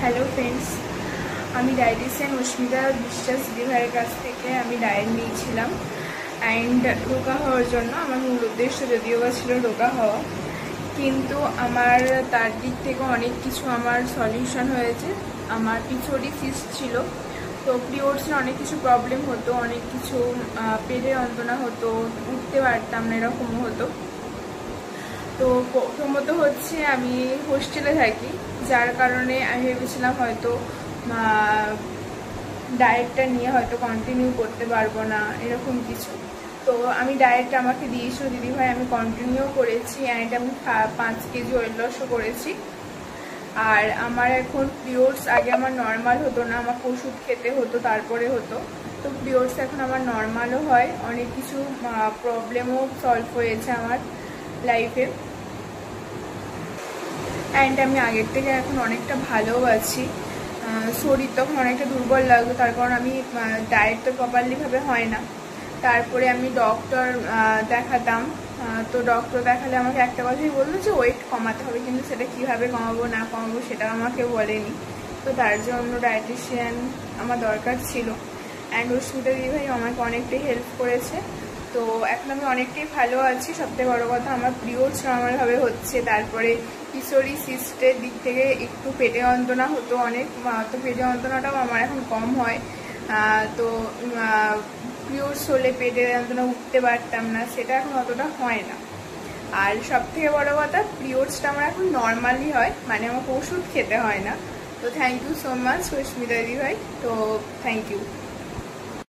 Hello friends আমি dietician অস্মিতা বিশ্বাস দিদিভাইয়ের কাছ থেকে আমি ডায়েট নিয়েছিলাম অ্যান্ড রোগা হওয়ার জন্য। আমার মূল উদ্দেশ্য যদিও বা ছিল রোগা হওয়া, কিন্তু আমার তার দিক থেকে অনেক কিছু আমার সলিউশন হয়েছে। আমার পিছড়ি সিস্ট ছিল, তো পিরিয়ডসে অনেক কিছু প্রবলেম হতো, অনেক কিছু পেটে যন্ত্রণা হতো, উঠতে পারতাম না, এরকমও হতো। তো প্রথমত হচ্ছে আমি হোস্টেলে থাকি, যার কারণে আমি ভেবেছিলাম হয়তো ডায়েটটা নিয়ে হয়তো কন্টিনিউ করতে পারবো না, এরকম কিছু। তো আমি ডায়েটটা আমাকে দিয়েছিল দিদিভাই, আমি কন্টিনিউ করেছি অ্যান্ড আমি 5 কেজি ওয়েট লসও করেছি। আর আমার এখন পিরিয়ডস, আগে আমার নর্মাল হতো না, আমাকে ওষুধ খেতে হতো তারপরে হতো, তো পিরিয়ডস এখন আমার নর্মালও হয়। অনেক কিছু প্রবলেমও সলভ হয়েছে আমার লাইফে, অ্যান্ড আমি আগের থেকে এখন অনেকটা ভালোও আছি। শরীর তখন অনেকটা দুর্বল লাগতো, তার কারণ আমি ডায়েট তো প্রপারলিভাবে হয় না। তারপরে আমি ডক্টর দেখাতাম, তো ডক্টর দেখালে আমাকে একটা কথাই বললো যে ওয়েট কমাতে হবে, কিন্তু সেটা কীভাবে কমাবো না কমাবো সেটা আমাকে বলেনি। তো তার জন্য ডায়েটিশিয়ান আমার দরকার ছিল, অ্যান্ড অস্মিতা দিদিভাই আমাকে অনেকটাই হেল্প করেছে। তো এখন আমি অনেকটাই ভালো আছি। সবথেকে বড়ো কথা, আমার পিরিয়ডস নর্মালভাবে হচ্ছে। তারপরে পিছড়ি সিস্টের দিক থেকে একটু পেটে যন্ত্রণা হতো অনেক, তো পেটে যন্ত্রণাটাও আমার এখন কম হয়। তো পিরিয়ডস হলে পেটে যন্ত্রণা উঠতে পারতাম না, সেটা এখন অতটা হয় না। আর সবথেকে বড়ো কথা, পিরিয়ডসটা আমার এখন নর্মালি হয়, মানে আমাকে ওষুধ খেতে হয় না। তো থ্যাংক ইউ সো মাচ অস্মিতা দিদিভাই, তো থ্যাংক ইউ।